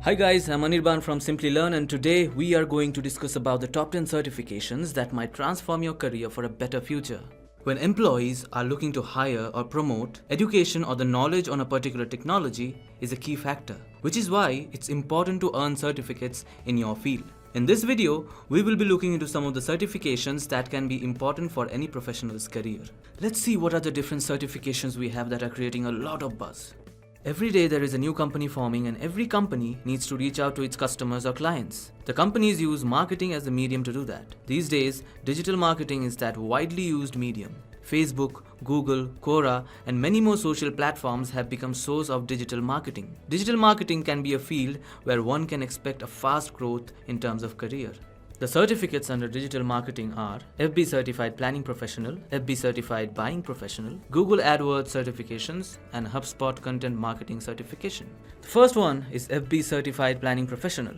Hi guys, I'm Anirban from Simplilearn, and today we are going to discuss about the top 10 certifications that might transform your career for a better future. When employees are looking to hire or promote, education or the knowledge on a particular technology is a key factor, which is why it's important to earn certificates in your field. In this video, we will be looking into some of the certifications that can be important for any professional's career. Let's see what are the different certifications we have that are creating a lot of buzz. Every day there is a new company forming, and every company needs to reach out to its customers or clients. The companies use marketing as the medium to do that. These days, digital marketing is that widely used medium. Facebook, Google, Quora, and many more social platforms have become source of digital marketing. Digital marketing can be a field where one can expect a fast growth in terms of career. The certificates under digital marketing are FB Certified Planning Professional, FB Certified Buying Professional, Google AdWords certifications, and HubSpot Content Marketing certification. The first one is FB Certified Planning Professional.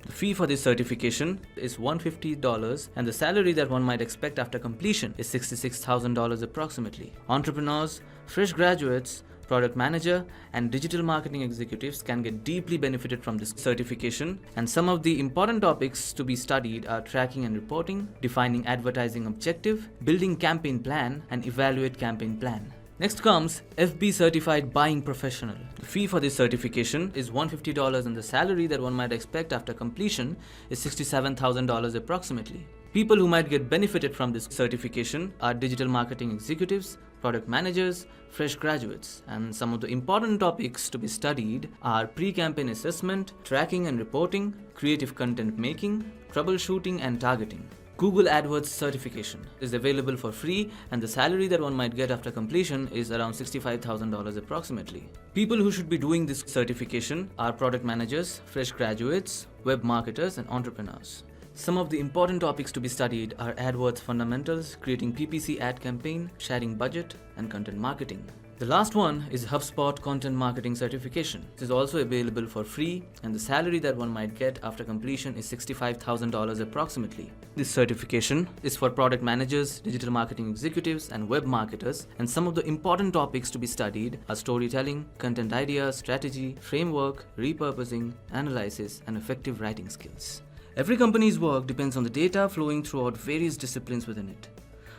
The fee for this certification is $150, and the salary that one might expect after completion is $66,000 approximately. Entrepreneurs, fresh graduates, product manager, and digital marketing executives can get deeply benefited from this certification, and some of the important topics to be studied are tracking and reporting, defining advertising objective, building campaign plan, and evaluate campaign plan. Next comes FB Certified Buying Professional. The fee for this certification is $150, and the salary that one might expect after completion is $67,000 approximately. People who might get benefited from this certification are digital marketing executives, product managers, fresh graduates, and some of the important topics to be studied are pre-campaign assessment, tracking and reporting, creative content making, troubleshooting and targeting. Google AdWords certification is available for free, and the salary that one might get after completion is around $65,000 approximately. People who should be doing this certification are product managers, fresh graduates, web marketers, and entrepreneurs. Some of the important topics to be studied are AdWords fundamentals, creating PPC ad campaign, sharing budget, and content marketing. The last one is HubSpot Content Marketing certification. This is also available for free, and the salary that one might get after completion is $65,000 approximately. This certification is for product managers, digital marketing executives, and web marketers, and some of the important topics to be studied are storytelling, content ideas, strategy, framework, repurposing, analysis, and effective writing skills. Every company's work depends on the data flowing throughout various disciplines within it.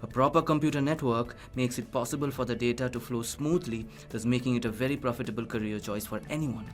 A proper computer network makes it possible for the data to flow smoothly, thus making it a very profitable career choice for anyone.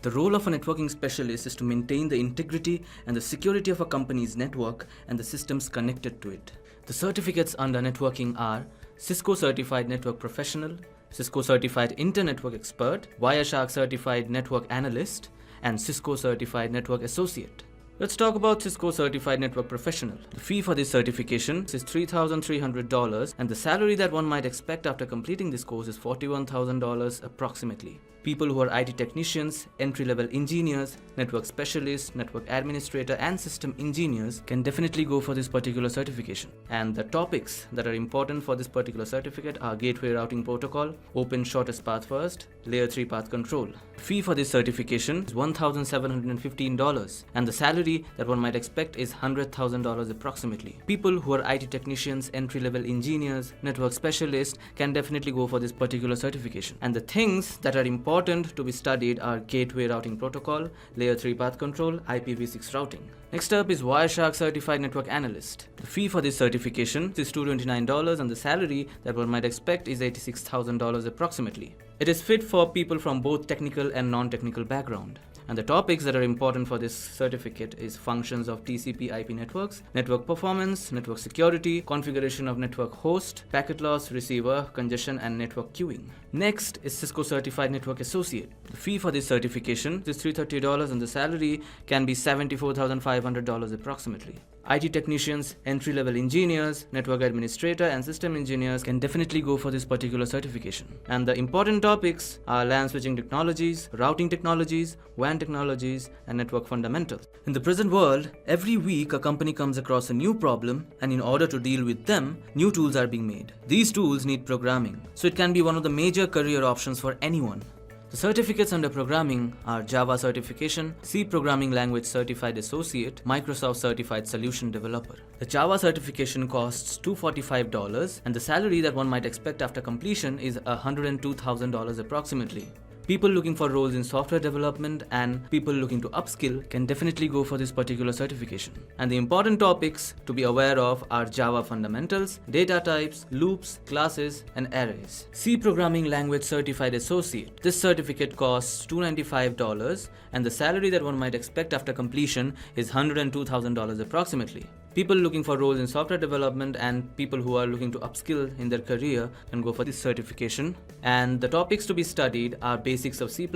The role of a networking specialist is to maintain the integrity and the security of a company's network and the systems connected to it. The certificates under networking are Cisco Certified Network Professional, Cisco Certified Inter-Network Expert, Wireshark Certified Network Analyst, and Cisco Certified Network Associate. Let's talk about Cisco Certified Network Professional. The fee for this certification is $3,300, and the salary that one might expect after completing this course is $41,000 approximately. People who are IT technicians, entry-level engineers, network specialists, network administrator, and system engineers can definitely go for this particular certification. And the topics that are important for this particular certificate are gateway routing protocol, open shortest path first, layer 3 path control. The fee for this certification is $1,715, and the salary that one might expect is $100,000 approximately. People who are IT technicians, entry-level engineers, network specialists can definitely go for this particular certification. And the things that are important to be studied are gateway routing protocol, layer 3 path control, IPv6 routing. Next up is Wireshark Certified Network Analyst. The fee for this certification is $229, and the salary that one might expect is $86,000 approximately. It is fit for people from both technical and non-technical background. And the topics that are important for this certificate is functions of TCP/IP networks, network performance, network security, configuration of network host, packet loss, receiver, congestion, and network queuing. Next is Cisco Certified Network Associate. The fee for this certification is $330, and the salary can be $74,500 approximately. IT technicians, entry-level engineers, network administrator, and system engineers can definitely go for this particular certification. And the important topics are LAN switching technologies, routing technologies, WAN technologies, and network fundamentals. In the present world, every week a company comes across a new problem, and in order to deal with them, new tools are being made. These tools need programming, so it can be one of the major career options for anyone. The certificates under programming are Java Certification, C Programming Language Certified Associate, Microsoft Certified Solution Developer. The Java certification costs $245, and the salary that one might expect after completion is $102,000 approximately. People looking for roles in software development and people looking to upskill can definitely go for this particular certification. And the important topics to be aware of are Java fundamentals, data types, loops, classes, and arrays. C Programming Language Certified Associate. This certificate costs $295 and the salary that one might expect after completion is $102,000 approximately. People looking for roles in software development and people who are looking to upskill in their career can go for this certification. And the topics to be studied are basics of C++,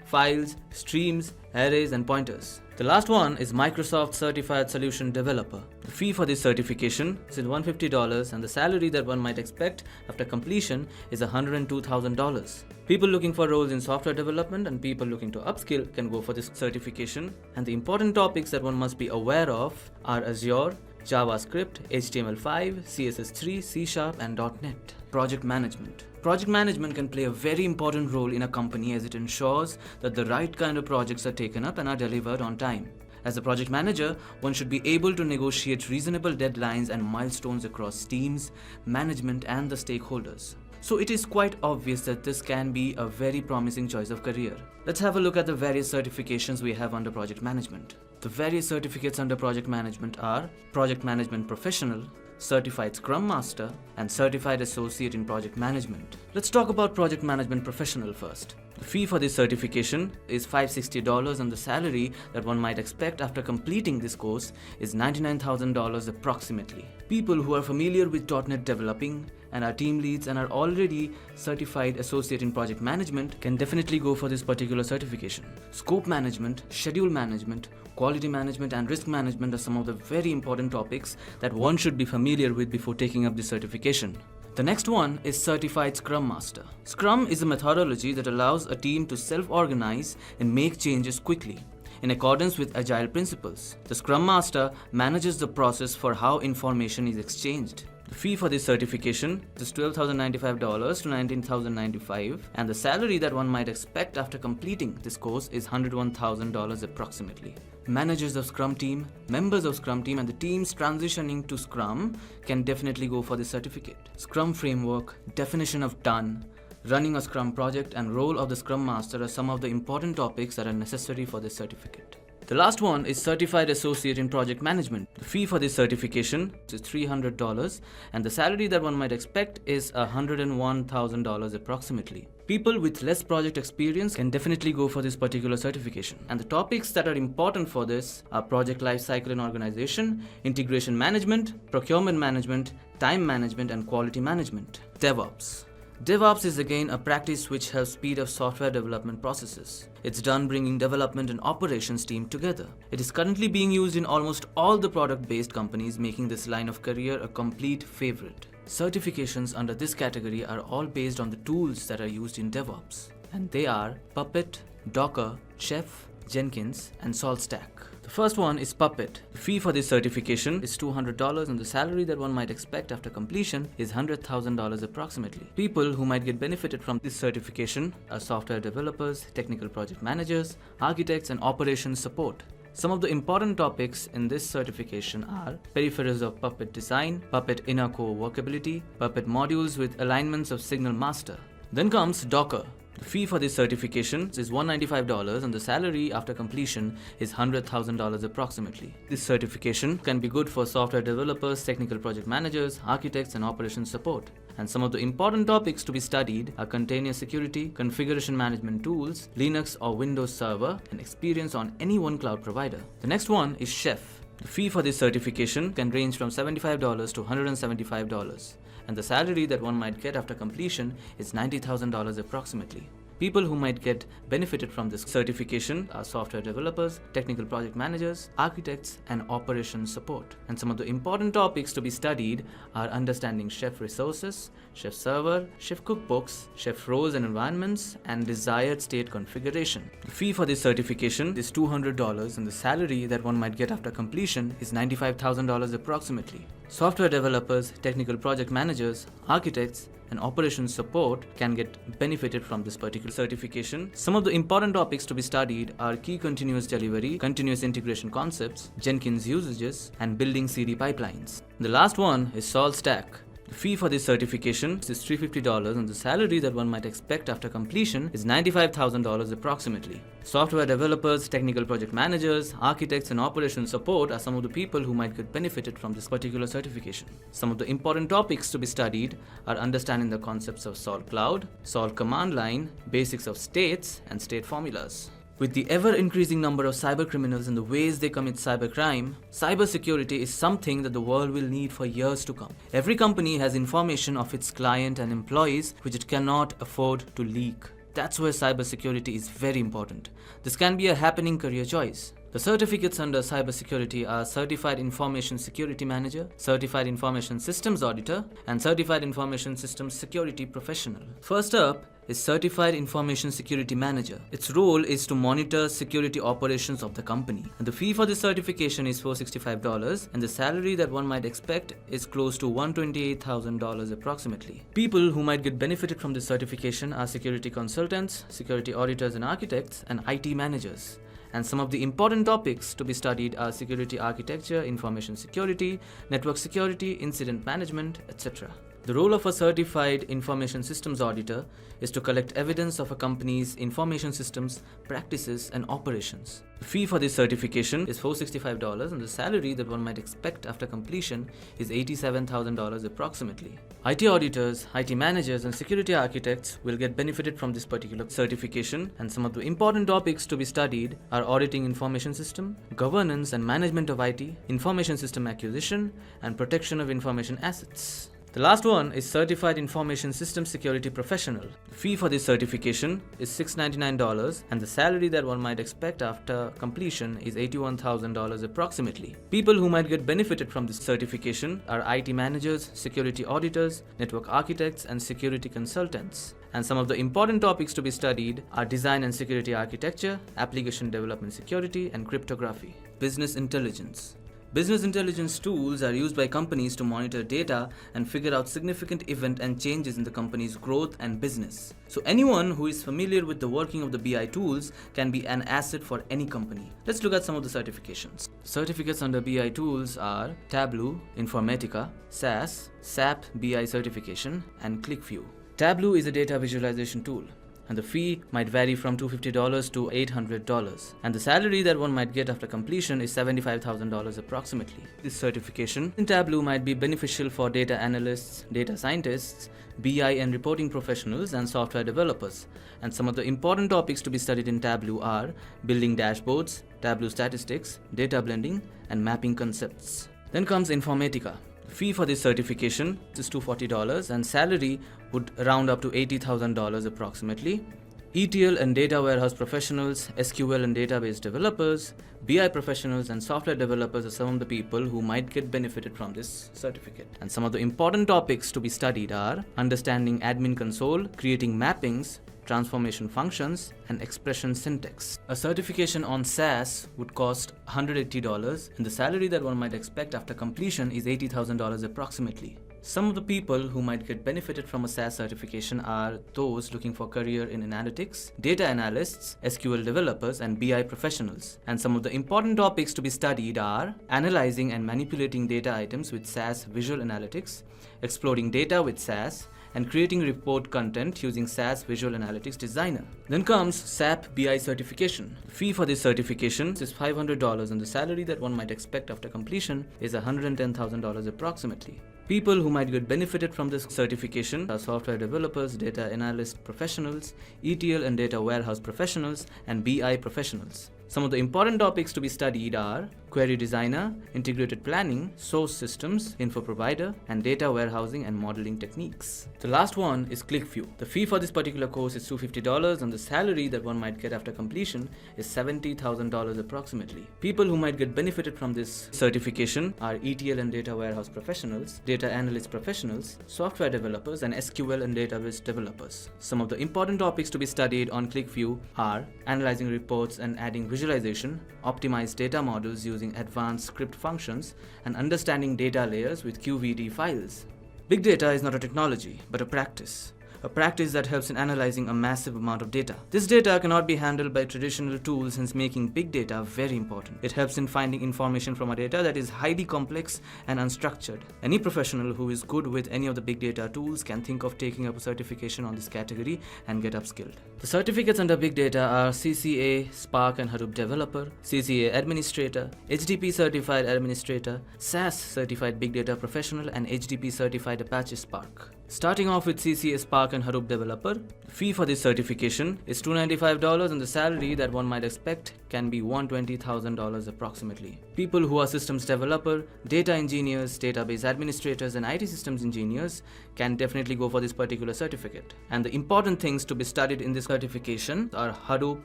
files, streams, arrays, and pointers. The last one is Microsoft Certified Solution Developer. The fee for this certification is $150 and the salary that one might expect after completion is $102,000. People looking for roles in software development and people looking to upskill can go for this certification. And the important topics that one must be aware of are Azure, JavaScript, HTML5, CSS3, C# and .NET. Project management. Project management can play a very important role in a company as it ensures that the right kind of projects are taken up and are delivered on time. As a project manager, one should be able to negotiate reasonable deadlines and milestones across teams, management, and the stakeholders. So it is quite obvious that this can be a very promising choice of career. Let's have a look at the various certifications we have under project management. The various certificates under project management are Project Management Professional, Certified Scrum Master, and Certified Associate in Project Management. Let's talk about Project Management Professional first. The fee for this certification is $560 and the salary that one might expect after completing this course is $99,000 approximately. People who are familiar with .NET developing and are team leads and are already certified associate in project management can definitely go for this particular certification. Scope management, schedule management, quality management, and risk management are some of the very important topics that one should be familiar with before taking up this certification. The next one is Certified Scrum Master. Scrum is a methodology that allows a team to self-organize and make changes quickly in accordance with agile principles. The Scrum Master manages the process for how information is exchanged. The fee for this certification is $12,095 to $19,095 and the salary that one might expect after completing this course is $101,000 approximately. Managers of Scrum team, members of Scrum team, and the teams transitioning to Scrum can definitely go for this certificate. Scrum framework, definition of done, running a Scrum project, and role of the Scrum Master are some of the important topics that are necessary for this certificate. The last one is Certified Associate in Project Management. The fee for this certification is $300 and the salary that one might expect is $101,000 approximately. People with less project experience can definitely go for this particular certification. And the topics that are important for this are project lifecycle and organization, integration management, procurement management, time management, and quality management. DevOps. DevOps is again a practice which helps speed up software development processes. It's done bringing development and operations team together. It is currently being used in almost all the product-based companies, making this line of career a complete favorite. Certifications under this category are all based on the tools that are used in DevOps, and they are Puppet, Docker, Chef, Jenkins, and SaltStack. The first one is Puppet. The fee for this certification is $200 and the salary that one might expect after completion is $100,000 approximately. People who might get benefited from this certification are software developers, technical project managers, architects, and operations support. Some of the important topics in this certification are peripherals of Puppet design, Puppet inner core workability, Puppet modules with alignments of signal master. Then comes Docker. The fee for this certification is $195 and the salary after completion is $100,000 approximately. This certification can be good for software developers, technical project managers, architects, and operations support. And some of the important topics to be studied are container security, configuration management tools, Linux or Windows Server, and experience on any one cloud provider. The next one is Chef. The fee for this certification can range from $75 to $175. And the salary that one might get after completion is $90,000 approximately. People who might get benefited from this certification are software developers, technical project managers, architects, and operations support. And some of the important topics to be studied are understanding Chef resources, Chef server, Chef cookbooks, Chef roles and environments, and desired state configuration. The fee for this certification is $200 and the salary that one might get after completion is $95,000 approximately. Software developers, technical project managers, architects, and operations support can get benefited from this particular certification. Some of the important topics to be studied are key continuous delivery, continuous integration concepts, Jenkins usages, and building CD pipelines. The last one is SaltStack. The fee for this certification is $350 and the salary that one might expect after completion is $95,000 approximately. Software developers, technical project managers, architects and operations support are some of the people who might get benefited from this particular certification. Some of the important topics to be studied are understanding the concepts of Sol Cloud, Sol Command Line, basics of states and state formulas. With the ever-increasing number of cybercriminals and the ways they commit cybercrime, cybersecurity is something that the world will need for years to come. Every company has information of its client and employees which it cannot afford to leak. That's where cybersecurity is very important. This can be a happening career choice. The certificates under cybersecurity are Certified Information Security Manager, Certified Information Systems Auditor, and Certified Information Systems Security Professional. First up is Certified Information Security Manager. Its role is to monitor security operations of the company. And the fee for this certification is $465 and the salary that one might expect is close to $128,000 approximately. People who might get benefited from this certification are security consultants, security auditors and architects, and IT managers. And some of the important topics to be studied are security architecture, information security, network security, incident management, etc. The role of a certified information systems auditor is to collect evidence of a company's information systems, practices, and operations. The fee for this certification is $465 and the salary that one might expect after completion is $87,000 approximately. IT auditors, IT managers, and security architects will get benefited from this particular certification, and some of the important topics to be studied are auditing information system, governance and management of IT, information system acquisition, and protection of information assets. The last one is Certified Information System Security Professional. The fee for this certification is $699 and the salary that one might expect after completion is $81,000 approximately. People who might get benefited from this certification are IT managers, security auditors, network architects, and security consultants. And some of the important topics to be studied are design and security architecture, application development security, and cryptography. Business intelligence. Business intelligence tools are used by companies to monitor data and figure out significant event and changes in the company's growth and business. So anyone who is familiar with the working of the BI tools can be an asset for any company. Let's look at some of the certifications. Certificates under BI tools are Tableau, Informatica, SAS, SAP BI certification, and ClickView. Tableau is a data visualization tool, and the fee might vary from $250 to $800, and the salary that one might get after completion is $75,000 approximately. This certification in Tableau might be beneficial for data analysts, data scientists, BI and reporting professionals, and software developers. And some of the important topics to be studied in Tableau are building dashboards, Tableau statistics, data blending, and mapping concepts. Then comes Informatica. The fee for this certification is $240 and salary would round up to $80,000 approximately. ETL and data warehouse professionals, SQL and database developers, BI professionals, and software developers are some of the people who might get benefited from this certificate. And some of the important topics to be studied are understanding admin console, creating mappings, transformation functions, and expression syntax. A certification on SAS would cost $180 and the salary that one might expect after completion is $80,000 approximately. Some of the people who might get benefited from a SAS certification are those looking for career in analytics, data analysts, SQL developers, and BI professionals. And some of the important topics to be studied are analyzing and manipulating data items with SAS Visual Analytics, exploring data with SAS, and creating report content using SAS Visual Analytics Designer. Then comes SAP BI certification. The fee for this certification is $500 and the salary that one might expect after completion is $110,000 approximately. People who might get benefited from this certification are software developers, data analyst professionals, ETL and data warehouse professionals, and BI professionals. Some of the important topics to be studied are query designer, integrated planning, source systems, info provider, and data warehousing and modeling techniques. The last one is ClickView. The fee for this particular course is $250 and the salary that one might get after completion is $70,000 approximately. People who might get benefited from this certification are ETL and data warehouse professionals, data analyst professionals, software developers, and SQL and database developers. Some of the important topics to be studied on ClickView are analyzing reports and adding visualization, optimized data models using advanced script functions, and understanding data layers with QVD files. Big data is not a technology, but a practice. a practice that helps in analyzing a massive amount of data. This data cannot be handled by traditional tools, hence making big data very important. It helps in finding information from a data that is highly complex and unstructured. Any professional who is good with any of the big data tools can think of taking up a certification on this category and get upskilled. The certificates under big data are CCA, Spark and Hadoop Developer, CCA Administrator, HDP Certified Administrator, SAS Certified Big Data Professional, and HDP Certified Apache Spark. Starting off with CCA, Spark and Hadoop Developer, the fee for this certification is $295 and the salary that one might expect can be $120,000 approximately. People who are systems developer, data engineers, database administrators and IT systems engineers can definitely go for this particular certificate. And the important things to be studied in this certification are Hadoop,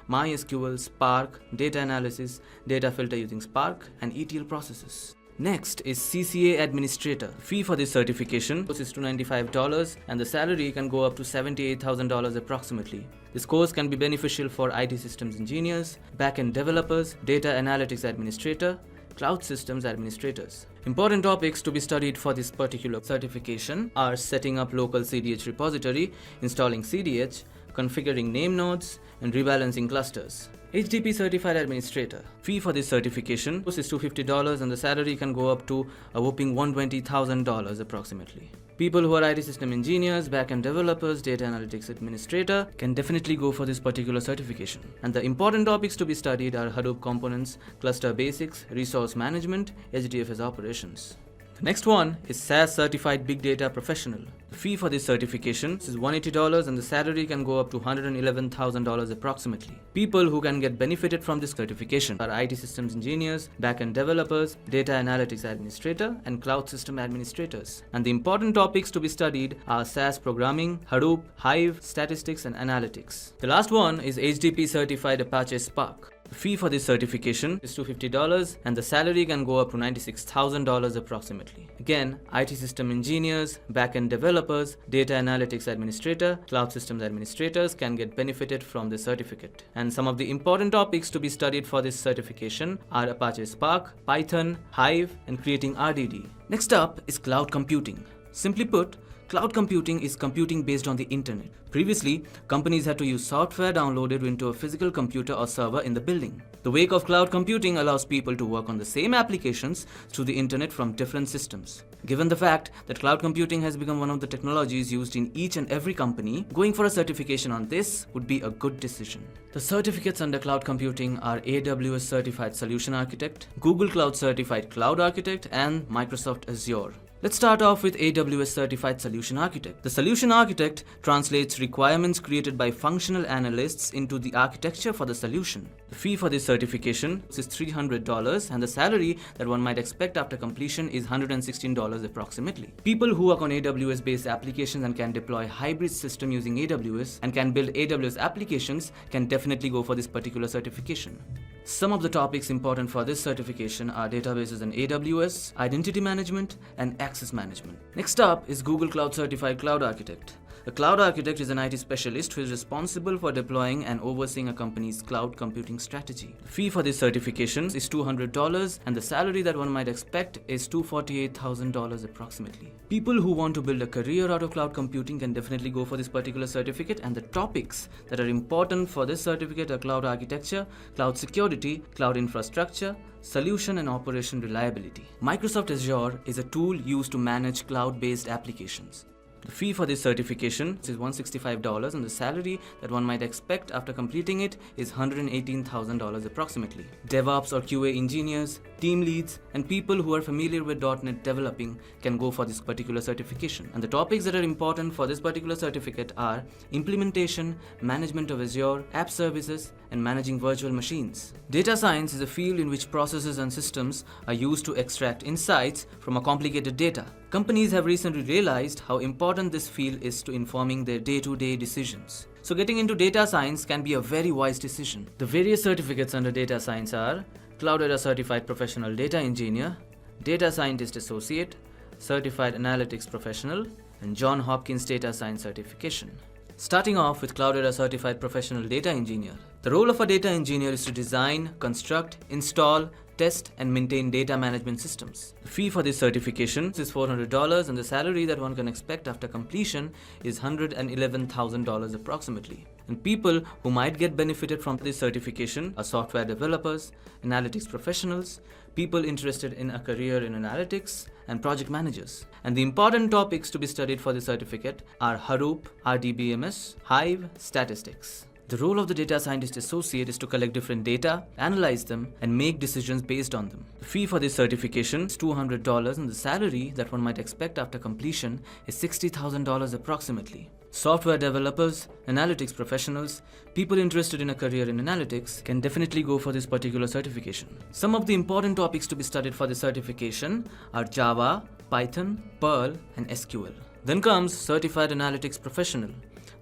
MySQL, Spark, data analysis, data filter using Spark, and ETL processes. Next is CCA Administrator. Fee for this certification is $295 and the salary can go up to $78,000 approximately. This course can be beneficial for IT systems engineers, backend developers, data analytics administrator, cloud systems administrators. Important topics to be studied for this particular certification are setting up local CDH repository, installing CDH, configuring name nodes, and rebalancing clusters. HDP Certified Administrator. Fee for this certification is $250 and the salary can go up to a whopping $120,000 approximately. People who are IT system engineers, backend developers, data analytics administrator can definitely go for this particular certification. And the important topics to be studied are Hadoop components, cluster basics, resource management, HDFS operations. The next one is SAS Certified Big Data Professional. The fee for this certification is $180 and the salary can go up to $111,000 approximately. People who can get benefited from this certification are IT systems engineers, backend developers, data analytics administrator, and cloud system administrators. And the important topics to be studied are SAS programming, Hadoop, Hive, statistics, and analytics. The last one is HDP Certified Apache Spark. The fee for this certification is $250 and the salary can go up to $96,000 approximately. Again, IT system engineers, backend developers, data analytics administrator, cloud systems administrators can get benefited from this certificate. And some of the important topics to be studied for this certification are Apache Spark, Python, Hive, and creating RDD. Next up is cloud computing. Simply put, cloud computing is computing based on the internet. Previously, companies had to use software downloaded into a physical computer or server in the building. The wake of cloud computing allows people to work on the same applications through the internet from different systems. Given the fact that cloud computing has become one of the technologies used in each and every company, going for a certification on this would be a good decision. The certificates under cloud computing are AWS Certified Solution Architect, Google Cloud Certified Cloud Architect, and Microsoft Azure. Let's start off with AWS Certified Solution Architect. The Solution Architect translates requirements created by functional analysts into the architecture for the solution. The fee for this certification is $300 and the salary that one might expect after completion is $116 approximately. People who work on AWS based applications and can deploy hybrid system using AWS and can build AWS applications can definitely go for this particular certification. Some of the topics important for this certification are databases in AWS, identity management, and access management. Next up is Google Cloud Certified Cloud Architect. A cloud architect is an IT specialist who is responsible for deploying and overseeing a company's cloud computing strategy. The fee for this certification is $200 and the salary that one might expect is $248,000 approximately. People who want to build a career out of cloud computing can definitely go for this particular certificate, and the topics that are important for this certificate are cloud architecture, cloud security, cloud infrastructure, solution and operation reliability. Microsoft Azure is a tool used to manage cloud-based applications. The fee for this certification is $165 and the salary that one might expect after completing it is $118,000 approximately. DevOps or QA engineers, team leads, and people who are familiar with .NET developing can go for this particular certification. And the topics that are important for this particular certificate are implementation, management of Azure, app services, and managing virtual machines. Data science is a field in which processes and systems are used to extract insights from a complicated data. Companies have recently realized how important this field is to informing their day-to-day decisions. So getting into data science can be a very wise decision. The various certificates under data science are Cloudera Certified Professional Data Engineer, Data Scientist Associate, Certified Analytics Professional, and Johns Hopkins Data Science Certification. Starting off with Cloudera Certified Professional Data Engineer. The role of a data engineer is to design, construct, install, test and maintain data management systems. The fee for this certification is $400 and the salary that one can expect after completion is $111,000 approximately. And people who might get benefited from this certification are software developers, analytics professionals, people interested in a career in analytics, and project managers. And the important topics to be studied for the certificate are Hadoop, RDBMS, Hive, statistics. The role of the data scientist associate is to collect different data, analyze them, and make decisions based on them. The fee for this certification is $200 and the salary that one might expect after completion is $60,000 approximately. Software developers, analytics professionals, people interested in a career in analytics can definitely go for this particular certification. Some of the important topics to be studied for this certification are Java, Python, Perl, and SQL. Then comes Certified Analytics Professional.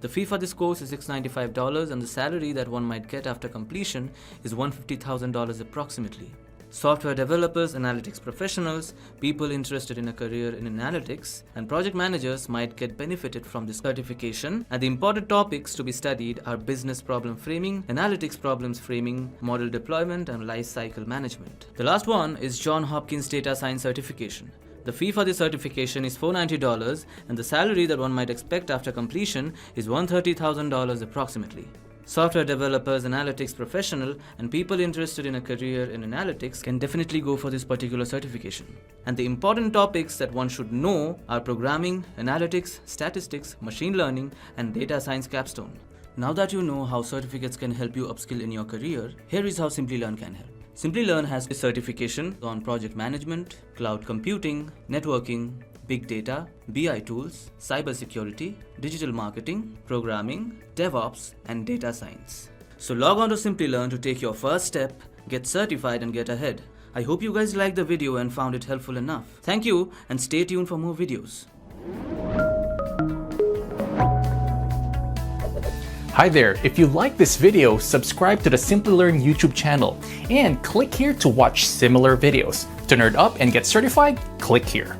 The fee for this course is $695 and the salary that one might get after completion is $150,000 approximately. Software developers, analytics professionals, people interested in a career in analytics, and project managers might get benefited from this certification. And the important topics to be studied are business problem framing, analytics problems framing, model deployment, and life cycle management. The last one is Johns Hopkins Data Science Certification. The fee for this certification is $490 and the salary that one might expect after completion is $130,000 approximately. Software developers, analytics professional, and people interested in a career in analytics can definitely go for this particular certification. And the important topics that one should know are programming, analytics, statistics, machine learning, and data science capstone. Now that you know how certificates can help you upskill in your career, here is how Simplilearn can help. Simplilearn has a certification on project management, cloud computing, networking, big data, BI tools, cybersecurity, digital marketing, programming, DevOps, and data science. So log on to Simplilearn to take your first step, get certified, and get ahead. I hope you guys liked the video and found it helpful enough. Thank you and stay tuned for more videos. Hi there, if you like this video, subscribe to the Simplilearn YouTube channel and click here to watch similar videos. To nerd up and get certified, click here.